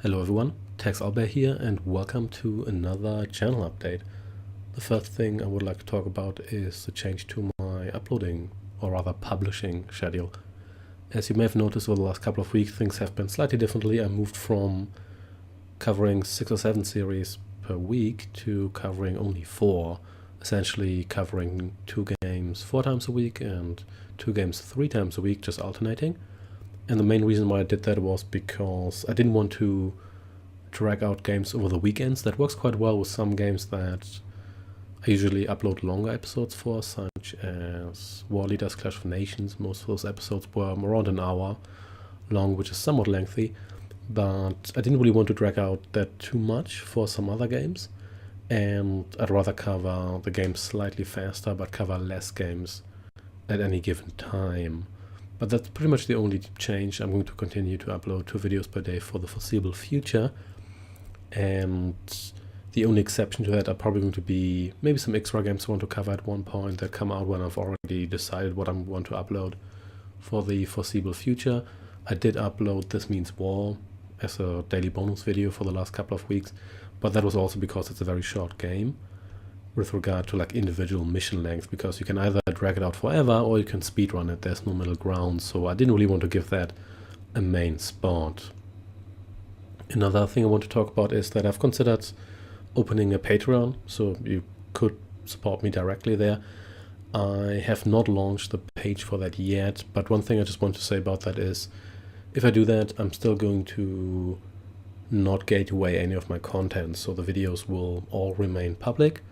Hello everyone, Tex Albert here and welcome to another channel update. The first thing I would like to talk about is the change to my uploading, or rather publishing schedule. As you may have noticed over the last couple of weeks, things have been slightly differently. I moved from covering 6 or 7 series per week to covering only 4, essentially covering 2 games 4 times a week and 2 games 3 times a week, just alternating. And the main reason why I did that was because I didn't want to drag out games over the weekends. That works quite well with some games that I usually upload longer episodes for, such as War Leaders Clash of Nations. Most of those episodes were around an hour long, which is somewhat lengthy, but I didn't really want to drag out that too much for some other games, and I'd rather cover the games slightly faster but cover less games at any given time. But that's pretty much the only change. I'm going to continue to upload 2 videos per day for the foreseeable future. And the only exception to that are probably going to be maybe some extra games I want to cover at one point that come out when I've already decided what I want to upload for the foreseeable future. I did upload This Means War as a daily bonus video for the last couple of weeks, but that was also because it's a very short game with regard to like individual mission length, because you can either drag it out forever or you can speedrun it. There's no middle ground, so I didn't really want to give that a main spot. Another thing I want to talk about is that I've considered opening a Patreon, so you could support me directly there. I have not launched the page for that yet, but one thing I just want to say about that is if I do that, I'm still going to not gate away any of my content, so the videos will all remain public.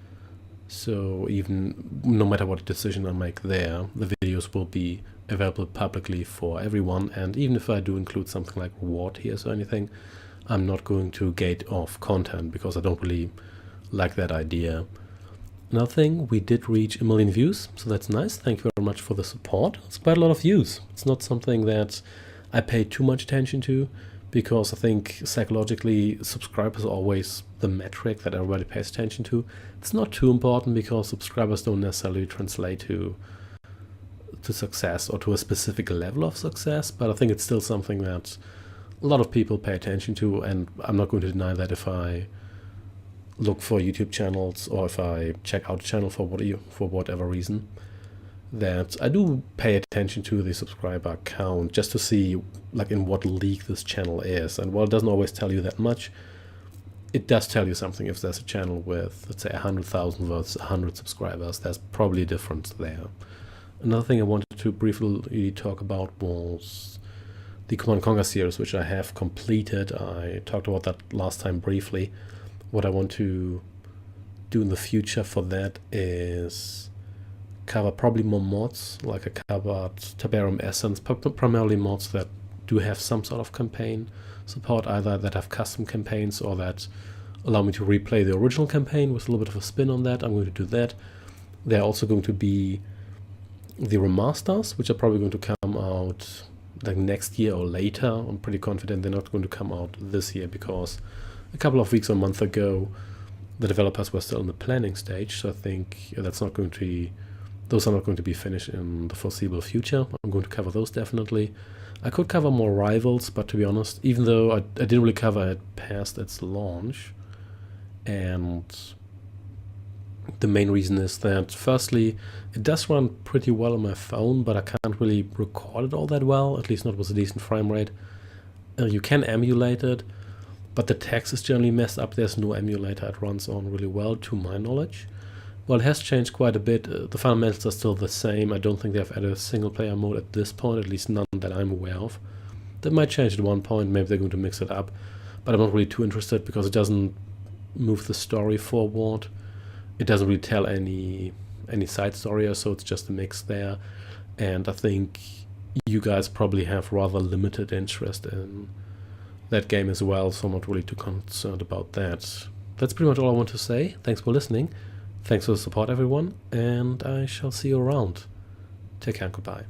So even no matter what decision I make there, the videos will be available publicly for everyone. And even if I do include something like reward tiers or anything, I'm not going to gate off content because I don't really like that idea. Another thing, we did reach 1 million views, so that's nice. Thank you very much for the support. It's quite a lot of views. It's not something that I pay too much attention to, because I think psychologically subscribers are always the metric that everybody pays attention to. It's not too important because subscribers don't necessarily translate to success or to a specific level of success, but I think it's still something that a lot of people pay attention to, and I'm not going to deny that if I look for YouTube channels or if I check out a channel for whatever reason, that I do pay attention to the subscriber count just to see like in what league this channel is. And while it doesn't always tell you that much, it does tell you something. If there's a channel with, let's say, 100,000 versus 100 subscribers, there's probably a difference there. Another thing I wanted to briefly talk about was the Command & Conquer series, which I have completed. I talked about that last time briefly. What I want to do in the future for that is cover probably more mods, like I covered Tabarum Essence, primarily mods that do have some sort of campaign support, either that have custom campaigns or that allow me to replay the original campaign with a little bit of a spin on that. I'm going to do that. There are also going to be the remasters, which are probably going to come out like next year or later. I'm pretty confident they're not going to come out this year because a couple of weeks or a month ago the developers were still in the planning stage, so I think those are not going to be finished in the foreseeable future. I'm going to cover those definitely. I could cover more Rivals, but to be honest, even though I didn't really cover it past its launch, and the main reason is that firstly, it does run pretty well on my phone, but I can't really record it all that well, at least not with a decent frame rate. You can emulate it, but the text is generally messed up. There's no emulator it runs on really well, to my knowledge. Well, it has changed quite a bit. The fundamentals are still the same. I don't think they've added a single player mode at this point, at least none that I'm aware of. That might change at one point, maybe they're going to mix it up, but I'm not really too interested because it doesn't move the story forward. It doesn't really tell any side story, or so it's just a mix there. And I think you guys probably have rather limited interest in that game as well, so I'm not really too concerned about that. That's pretty much all I want to say. Thanks for listening. Thanks for the support, everyone, and I shall see you around. Take care and goodbye.